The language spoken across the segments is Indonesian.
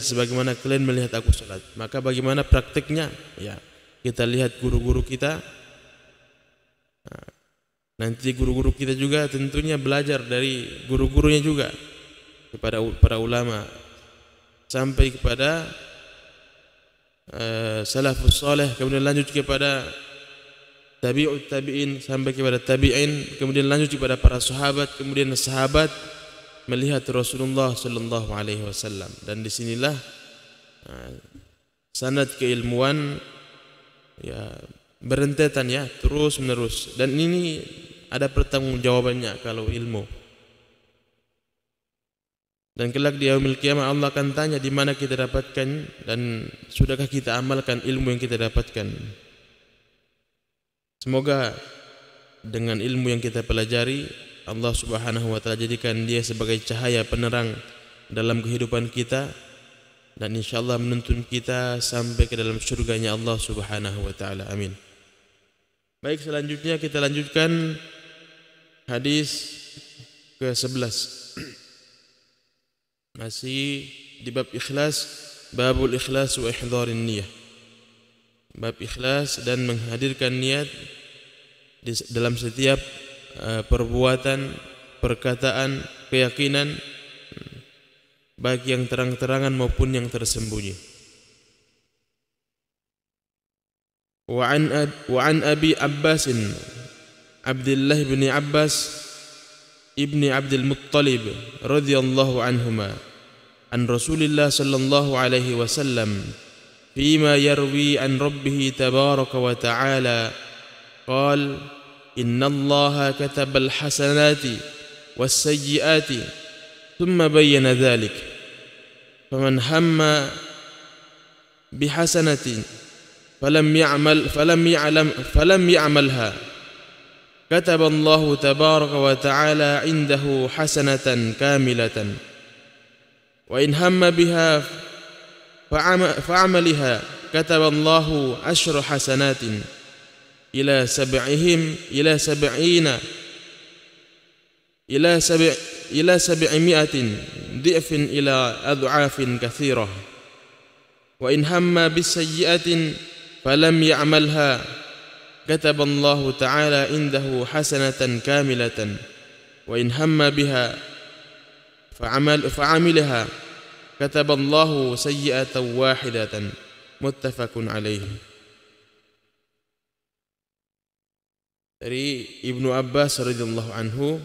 sebagaimana kalian melihat aku salat. Maka bagaimana praktiknya? Ya, kita lihat guru-guru kita. Nanti guru-guru kita juga tentunya belajar dari guru-gurunya juga, kepada para ulama sampai kepada salafus saleh, kemudian lanjut kepada tabi'ut tabi'in sampai kepada tabi'in, kemudian lanjut kepada para sahabat, kemudian sahabat melihat Rasulullah sallallahu alaihi wasallam. Dan disinilah sanad keilmuan ya berentetan ya, terus menerus, dan ini ada pertanggungjawabannya kalau ilmu. Dan kelak di yaumil qiyamah Allah akan tanya di mana kita dapatkan dan sudahkah kita amalkan ilmu yang kita dapatkan. Semoga dengan ilmu yang kita pelajari Allah Subhanahu wa taala jadikan dia sebagai cahaya penerang dalam kehidupan kita, dan insyaallah menuntun kita sampai ke dalam surganya Allah Subhanahu wa taala. Amin. Baik, selanjutnya kita lanjutkan hadis ke-11. Masih di bab ikhlas, babul ikhlas wa ihdharin niyah. Bab ikhlas dan menghadirkan niat dalam setiap perbuatan, perkataan, keyakinan, baik yang terang-terangan maupun yang tersembunyi. Wa an Abi Abbas Abdullah bin Abbas ibni Abdul Muttalib radhiyallahu anhuma an Rasulillah sallallahu alaihi wasallam fima yarwi an rabbih tabaraka wa ta'ala qala inna allaha kataba al-hasanati was-sayyi'ati thumma bayyana dhalik faman hamma bihasanatin falam ya'malha kataba allahu tabaraka wa ta'ala indahu hasanatan kamilatan wa in hamma biha fa'amaliha kataba allahu ashra hasanatin ila sab'imi'atin dhi'fin ila ad'afin katsirah wa in hamma bisayyi'atin falam ya'malha kataba Allah ta'ala indahu hasanatan kamilatan wa in hamma biha fa'amilaha kataba Allah sayyi'atan wahidatan muttafaqun alaihi. Dari Ibnu Abbas radhiyallahu anhu,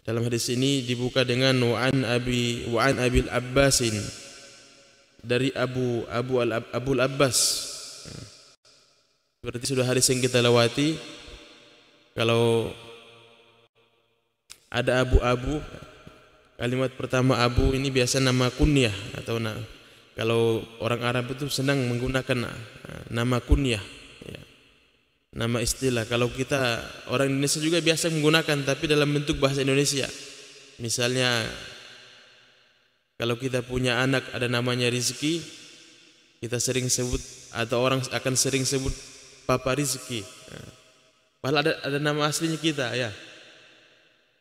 dalam hadis ini dibuka dengan wa an Abil Abbasin, dari Abul Abbas. Berarti sudah hadis yang kita lewati. Kalau ada abu-abu, kalimat pertama abu ini biasa nama kunyah atau kalau orang Arab itu senang menggunakan nama kunyah. Nama istilah. Kalau kita orang Indonesia juga biasa menggunakan, tapi dalam bentuk bahasa Indonesia. Misalnya kalau kita punya anak ada namanya Rizki, kita sering sebut atau orang akan sering sebut Papa Rizki. Padahal ada nama aslinya kita ya.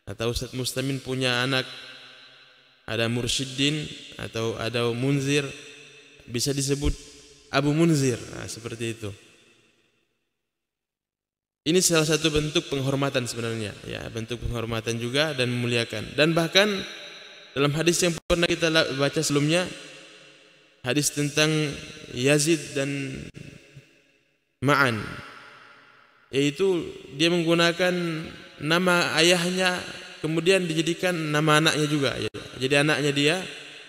Atau Ustaz Mustamin punya anak ada Mursyidin atau ada Munzir, bisa disebut Abu Munzir. Seperti itu. Ini salah satu bentuk penghormatan sebenarnya, ya, bentuk penghormatan juga dan memuliakan. Dan bahkan dalam hadis yang pernah kita baca sebelumnya, hadis tentang Yazid dan Ma'an, yaitu dia menggunakan nama ayahnya kemudian dijadikan nama anaknya juga, ya. Jadi anaknya dia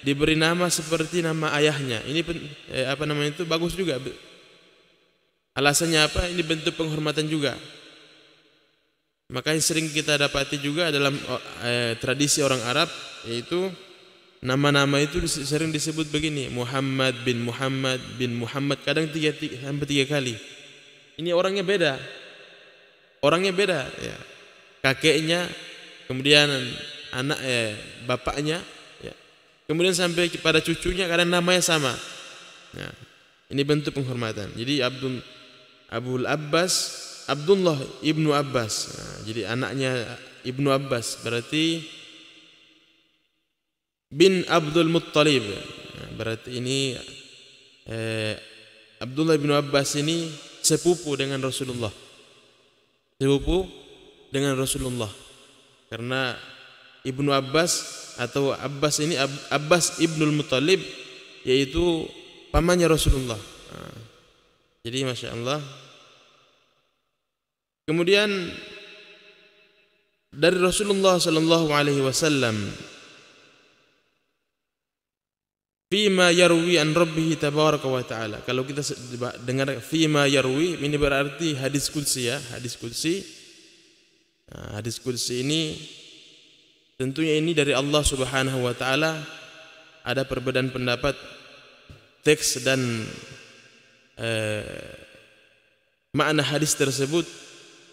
diberi nama seperti nama ayahnya. Ini itu bagus juga. Alasannya apa? Ini bentuk penghormatan juga. Makanya sering kita dapati juga dalam tradisi orang Arab, yaitu nama-nama itu sering disebut begini, Muhammad bin Muhammad bin Muhammad, kadang 3 kali. Ini orangnya beda. Ya. Kakeknya, kemudian bapaknya, ya. Kemudian sampai kepada cucunya kadang namanya sama. Nah, ini bentuk penghormatan. Jadi Abul Abbas, Abdullah ibnu Abbas. Nah, jadi anaknya Ibnu Abbas, berarti bin Abdul Muttalib. Berarti ini Abdullah bin Abbas ini sepupu dengan Rasulullah. Sepupu dengan Rasulullah. Karena Ibnu Abbas atau Abbas ini Abbas Ibnul Muttalib, yaitu pamannya Rasulullah. Jadi Masya Allah. Kemudian dari Rasulullah sallallahu alaihi wasallam, fima yarwi an rabbih tabaraka wa taala. Kalau kita dengar fima yarwi, ini berarti hadis qudsi ya, hadis qudsi. Hadis qudsi ini tentunya ini dari Allah Subhanahu wa taala. Ada perbedaan pendapat teks dan makna hadis tersebut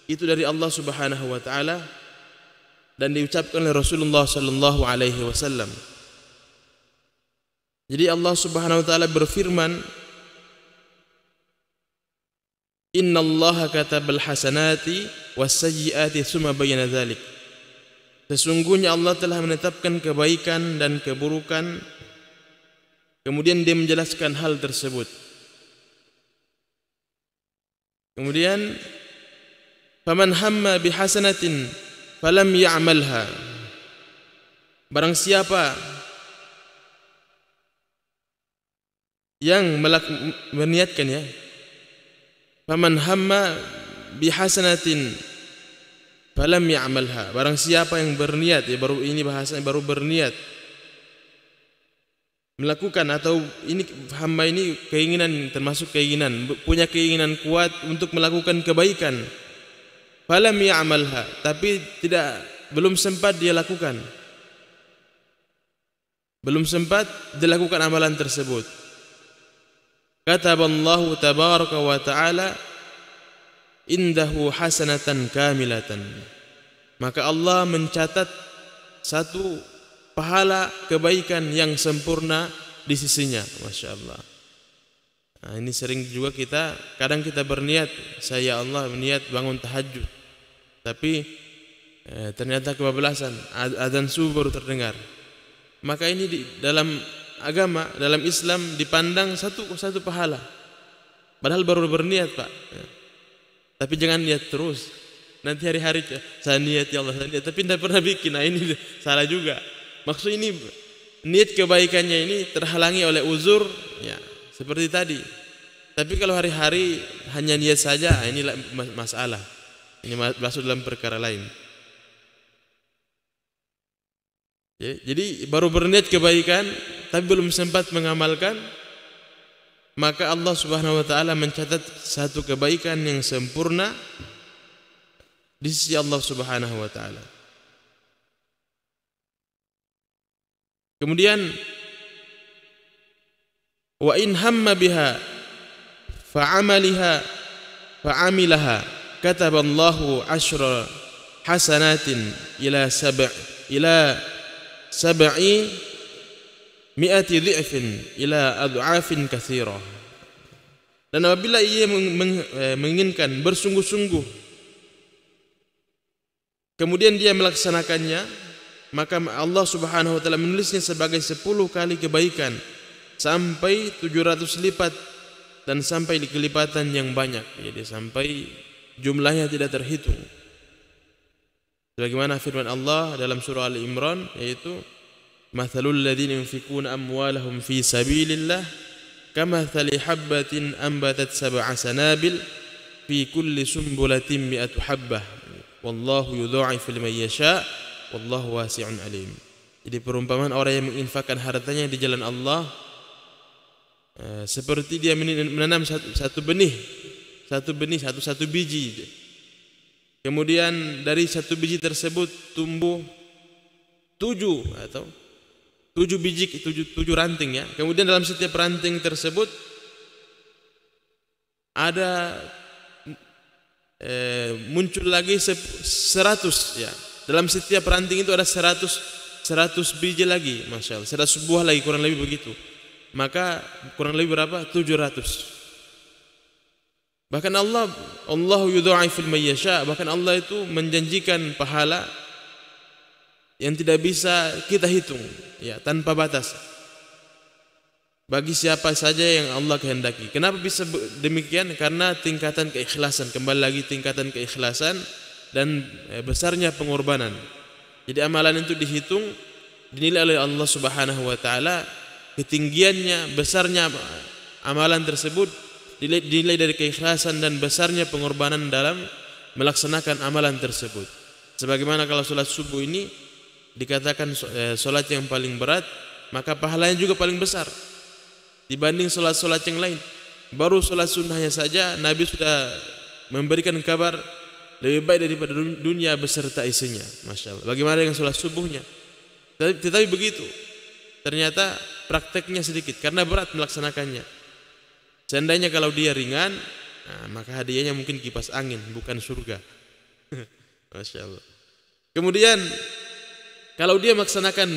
itu dari Allah Subhanahu wa taala dan diucapkan oleh Rasulullah sallallahu alaihi wasallam. Jadi Allah Subhanahu wa taala berfirman, "Innallaha katabal hasanati was-sayyiati tsumma bayyana dzalik." Sesungguhnya Allah telah menetapkan kebaikan dan keburukan, kemudian dia menjelaskan hal tersebut. Kemudian faman hamma bihasanatin falam ya'malha. Barang siapa yang berniatkan ya, faman hamma bihasanatin falam ya'malha. Barang siapa yang berniat ya, baru ini bahasanya baru berniat melakukan, atau ini hamba ini keinginan, termasuk keinginan, punya keinginan kuat untuk melakukan kebaikan, falam ya'malha, tapi belum sempat dia lakukan, belum sempat dilakukan amalan tersebut. Kataballahu tabaraka wa ta'ala indahu hasanatan kamilatan. Maka Allah mencatat satu pahala kebaikan yang sempurna di sisinya. Masya Allah. Nah, ini sering juga kadang kita berniat, saya Allah berniat bangun tahajud, tapi ternyata kebablasan, azan subuh baru terdengar. Maka ini dalam agama, dalam Islam dipandang satu pahala, padahal baru berniat Pak. Tapi jangan niat terus, nanti hari-hari saya niat ya Allah, saya niat, tapi tidak pernah bikin. Nah ini salah juga. Maksud ini niat kebaikannya ini terhalangi oleh uzur ya, seperti tadi. Tapi kalau hari-hari hanya niat saja, ini masalah. Ini masuk dalam perkara lain. Ya, jadi baru berniat kebaikan tapi belum sempat mengamalkan, maka Allah Subhanahu wa taala mencatat satu kebaikan yang sempurna di sisi Allah Subhanahu wa taala. Kemudian wa in hamma biha fa'amilaha kataballahu asyra hasanatin ila sab'i mi'ati dhi'fin ila ad'afin katsirah. Dan apabila ia menginginkan bersungguh-sungguh kemudian dia melaksanakannya, maka Allah Subhanahu wa taala menulisnya sebagai 10 kali kebaikan sampai 700 lipat dan sampai di kelipatan yang banyak. Jadi sampai jumlahnya tidak terhitung. Sebagaimana firman Allah dalam surah Al-Imran, yaitu mathalul ladzina yunfikuna amwalahum fi sabilillah kamathali habbatin ambatat sab'a sanabil fi kulli sumbulatin mi'atu habbah wallahu yudha'ifu liman yasha' wallahu wasi'un alim. Jadi perumpamaan orang yang menginfakkan hartanya di jalan Allah seperti dia menanam satu biji. Kemudian dari satu biji tersebut tumbuh 7 ranting ya. Kemudian dalam setiap ranting tersebut ada muncul lagi 100 ya. Dalam setiap ranting itu ada 100 biji lagi, Masya Allah. 100 buah lagi, kurang lebih begitu. Maka kurang lebih berapa? 700. Bahkan Allahu yudha'ifu liman yasha', bahkan Allah itu menjanjikan pahala yang tidak bisa kita hitung, ya, tanpa batas. Bagi siapa saja yang Allah kehendaki. Kenapa bisa demikian? Karena tingkatan keikhlasan, kembali lagi tingkatan keikhlasan dan besarnya pengorbanan. Jadi amalan itu dihitung, dinilai oleh Allah Subhanahu wa taala, ketinggiannya, besarnya amalan tersebut dinilai dari keikhlasan dan besarnya pengorbanan dalam melaksanakan amalan tersebut. Sebagaimana kalau salat subuh ini dikatakan salat yang paling berat, maka pahalanya juga paling besar dibanding salat-salat yang lain. Baru salat sunnahnya saja Nabi sudah memberikan kabar lebih baik daripada dunia beserta isinya. Masya Allah. Bagaimana dengan salat subuhnya? Tetapi begitu, ternyata prakteknya sedikit karena berat melaksanakannya. Seandainya kalau dia ringan, maka hadiahnya mungkin kipas angin, bukan surga. Masya Allah. Kemudian kalau dia melaksanakan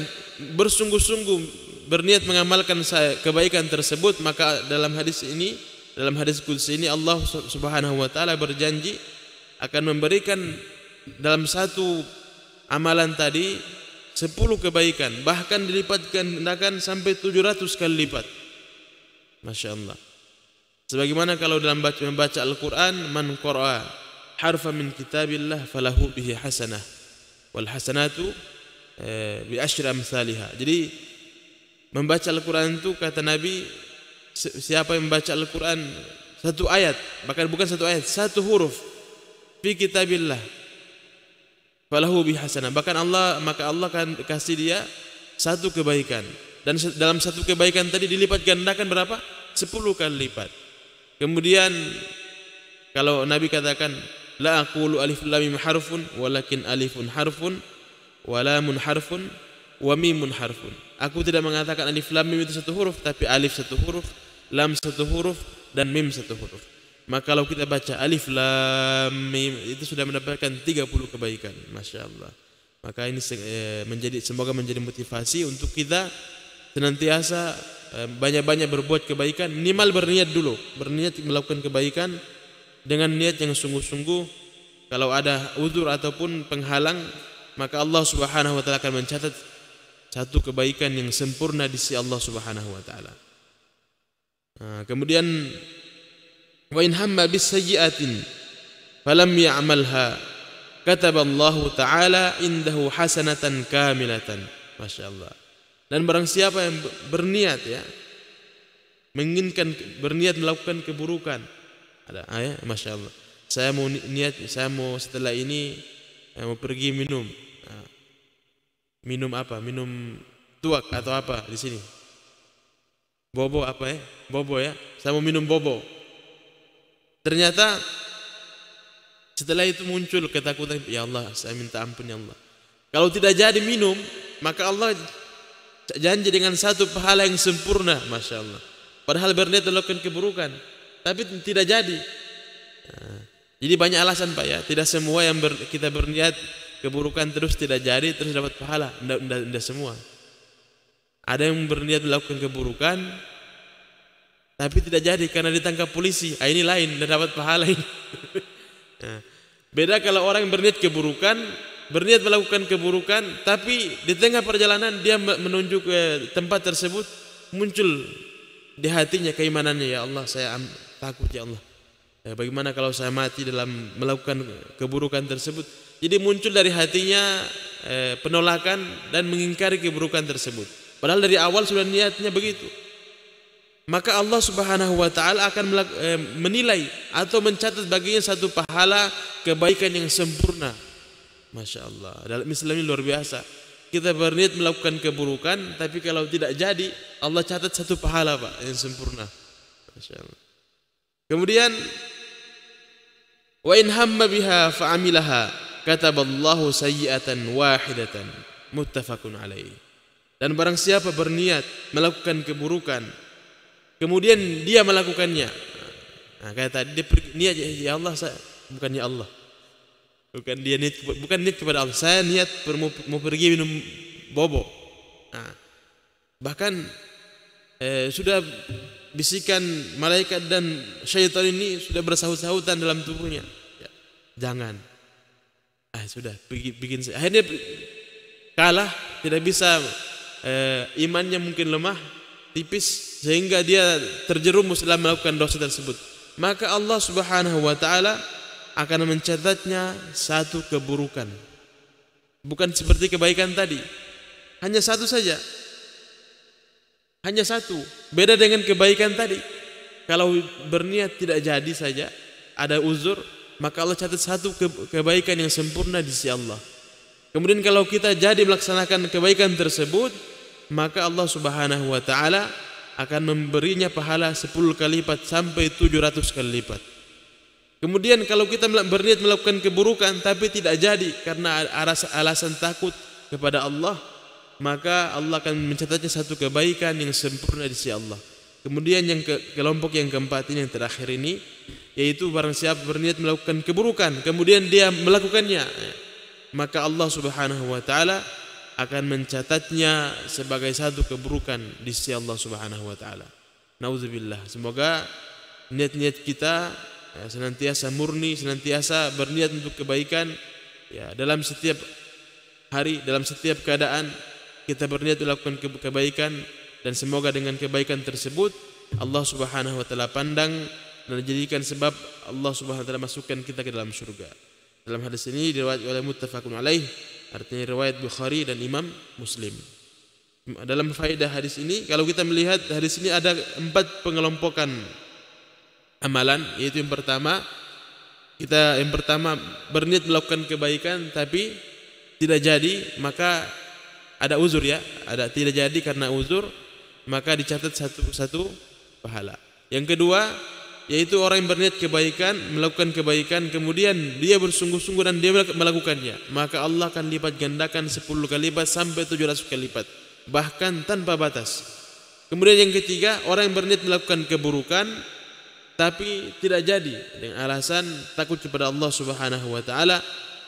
bersungguh-sungguh, berniat mengamalkan kebaikan tersebut, maka dalam hadis qudsi ini Allah Subhanahu wa taala berjanji akan memberikan dalam satu amalan tadi 10 kebaikan, bahkan dilipatkan sampai 700 kali lipat. Masya Allah. Sebagaimana kalau dalam membaca Al-Quran, man qara'a harfa min kitabillah falahu bihi hasanah wal hasanatu bi asyri amsalihha. Jadi membaca Al-Quran itu kata Nabi, siapa yang membaca Al-Quran satu ayat, bahkan bukan satu ayat, satu huruf fi kitabillah falahu bi hasanah, maka Allah akan kasih dia satu kebaikan, dan dalam satu kebaikan tadi dilipat gandakan berapa? 10 kali lipat. Kemudian kalau Nabi katakan la aqulu alif lam mim harfun walakin alifun harfun wa lamun harfun wa mimun harfun. Aku tidak mengatakan alif lam mim itu satu huruf, tapi alif satu huruf, lam satu huruf, dan mim satu huruf. Maka kalau kita baca alif lam mim itu sudah mendapatkan 30 kebaikan. Masya Allah. Maka ini semoga menjadi motivasi untuk kita senantiasa banyak-banyak berbuat kebaikan. Minimal berniat dulu, berniat melakukan kebaikan dengan niat yang sungguh-sungguh. Kalau ada uzur ataupun penghalang, maka Allah Subhanahu wa taala akan mencatat satu kebaikan yang sempurna di sisi Allah Subhanahu wa taala. Kemudian wa in hamma bis sayyi'atin falam ya'malha kataballahu ta'ala indahu hasanatan kamilatan. Masya Allah. Dan barang siapa yang berniat, ya, berniat melakukan keburukan, ada ayat, Masya Allah, saya mau setelah ini mau pergi minum apa? Minum tuak atau apa di sini? Bobo apa ya? Bobo, ya. Saya mau minum bobo. Ternyata setelah itu muncul ketakutan, ya Allah, saya minta ampun ya Allah. Kalau tidak jadi minum, maka Allah janji dengan satu pahala yang sempurna, Masya Allah. Padahal berniat melakukan keburukan, tapi tidak jadi. Jadi banyak alasan, Pak, ya. Tidak semua yang kita berniat keburukan terus tidak jadi terus dapat pahala. Tidak semua. Ada yang berniat melakukan keburukan tapi tidak jadi karena ditangkap polisi. Ini lain, dan dapat pahala ini. Beda kalau orang yang berniat melakukan keburukan tapi di tengah perjalanan dia menuju ke tempat tersebut, muncul di hatinya keimanannya, ya Allah, saya takut ya Allah. Bagaimana kalau saya mati dalam melakukan keburukan tersebut? Jadi muncul dari hatinya penolakan dan mengingkari keburukan tersebut. Padahal dari awal sudah niatnya begitu. Maka Allah Subhanahu wa taala akan menilai atau mencatat baginya satu pahala kebaikan yang sempurna. Masya Allah. Dalam Islam ini luar biasa. Kita berniat melakukan keburukan, tapi kalau tidak jadi, Allah catat satu pahala, Pak, yang sempurna. Masya Allah. Kemudian wa in hamma biha fa'amilaha kataballahu sayyi'atan wahidatan muttafaqun alaihi. Dan barang siapa berniat melakukan keburukan kemudian dia melakukannya, kata dia niat, ya Allah, saya bukan ya Allah, bukan niat kepada Allah, saya niat mau pergi minum bobo. Bahkan sudah bisikan malaikat dan syaitan ini sudah bersahut-sahutan dalam tubuhnya, ya, jangan. Sudah bikin akhirnya kalah, tidak bisa, imannya mungkin lemah, tipis, sehingga dia terjerumus dalam melakukan dosa tersebut, maka Allah Subhanahu wa taala akan mencatatnya satu keburukan. Bukan seperti kebaikan tadi, hanya satu saja. Hanya satu. Beda dengan kebaikan tadi. Kalau berniat tidak jadi saja, ada uzur, maka Allah catat satu kebaikan yang sempurna di sisi Allah. Kemudian kalau kita jadi melaksanakan kebaikan tersebut, maka Allah Subhanahu wa taala akan memberinya pahala 10 kali lipat sampai 700 kali lipat. Kemudian kalau kita berniat melakukan keburukan tapi tidak jadi karena alasan takut kepada Allah, maka Allah akan mencatatnya satu kebaikan yang sempurna di sisi Allah. Kemudian yang kelompok yang keempat ini, yang terakhir ini, yaitu barang siapa berniat melakukan keburukan kemudian dia melakukannya, maka Allah Subhanahu wa taala akan mencatatnya sebagai satu keburukan di sisi Allah Subhanahu wa taala. Nauzubillah. Semoga niat-niat kita senantiasa murni, senantiasa berniat untuk kebaikan, ya, dalam setiap hari, dalam setiap keadaan kita berniat melakukan kebaikan, dan semoga dengan kebaikan tersebut Allah Subhanahu wa taala pandang dan jadikan sebab Allah Subhanahu wa taala masukkan kita ke dalam surga. Dalam hadis ini diriwayatkan oleh muttafaqun alaih, artinya riwayat Bukhari dan Imam Muslim. Dalam faedah hadis ini, kalau kita melihat hadis ini ada 4 pengelompokan amalan, yaitu yang pertama berniat melakukan kebaikan tapi tidak jadi, maka ada uzur, ya, tidak jadi karena uzur, maka dicatat satu pahala. Yang kedua, yaitu orang yang berniat kebaikan, melakukan kebaikan, kemudian dia bersungguh-sungguh dan dia melakukannya, maka Allah akan lipat gandakan 10 kali lipat sampai 700 kali lipat, bahkan tanpa batas. Kemudian yang ketiga, orang yang berniat melakukan keburukan tapi tidak jadi dengan alasan takut kepada Allah Subhanahu wa taala,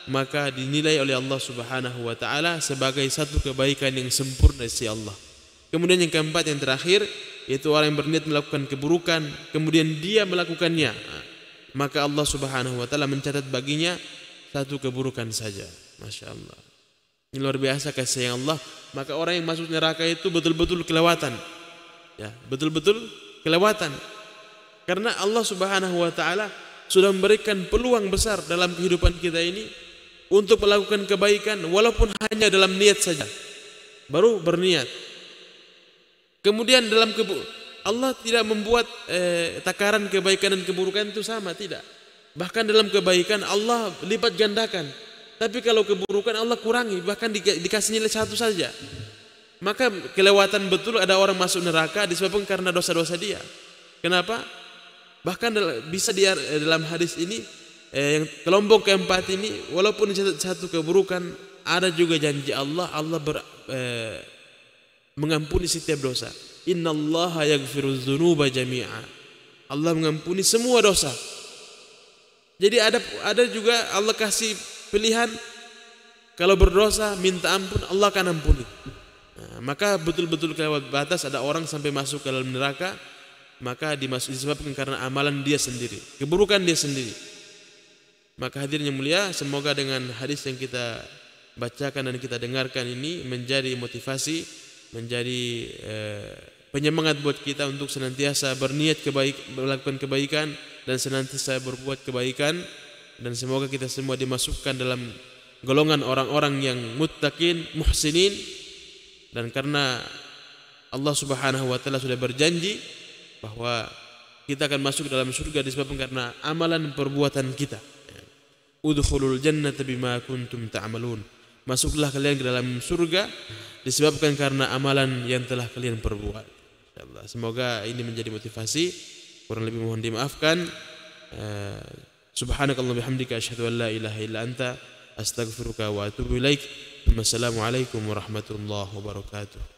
maka dinilai oleh Allah Subhanahu wa taala sebagai satu kebaikan yang sempurna di sisi Allah. Kemudian yang keempat, yang terakhir, yaitu orang yang berniat melakukan keburukan kemudian dia melakukannya, maka Allah Subhanahu wa taala mencatat baginya satu keburukan saja. Masya Allah, ini luar biasa kasih sayang Allah. Maka orang yang masuk neraka itu betul-betul kelewatan, ya, betul-betul kelewatan, karena Allah Subhanahu wa taala sudah memberikan peluang besar dalam kehidupan kita ini untuk melakukan kebaikan, walaupun hanya dalam niat saja, baru berniat. Kemudian Allah tidak membuat takaran kebaikan dan keburukan itu sama, tidak. Bahkan dalam kebaikan Allah lipat gandakan, tapi kalau keburukan Allah kurangi, bahkan dikasih nilai 1 saja. Maka kelewatan betul ada orang masuk neraka disebabkan karena dosa-dosa dia. Kenapa? Bahkan bisa dalam hadis ini, yang kelompok keempat ini, walaupun satu keburukan, ada juga janji Allah mengampuni setiap dosa. Innallaha yaghfirudz dzunuba jami'a. Allah mengampuni semua dosa. Jadi ada juga Allah kasih pilihan, kalau berdosa minta ampun, Allah akan ampuni. Maka betul-betul kelewat batas, ada orang sampai masuk ke dalam neraka, maka disebabkan karena amalan dia sendiri, keburukan dia sendiri. Maka hadirin yang mulia, semoga dengan hadis yang kita bacakan dan kita dengarkan ini menjadi motivasi, menjadi penyemangat buat kita untuk senantiasa berniat melakukan kebaikan dan senantiasa berbuat kebaikan, dan semoga kita semua dimasukkan dalam golongan orang-orang yang muttaqin, muhsinin. Dan karena Allah Subhanahu wa taala sudah berjanji bahwa kita akan masuk dalam surga disebabkan karena amalan perbuatan kita. Udkhulul jannata bima kuntum ta'malun. Masuklah kalian ke dalam surga disebabkan karena amalan yang telah kalian perbuat. Insyaallah. Semoga ini menjadi motivasi. Kurang lebih mohon dimaafkan. Subhanakallah bihamdika asyhadu an la ilaha illa anta astaghfiruka wa atubu ilaik. Wassalamualaikum warahmatullahi wabarakatuh.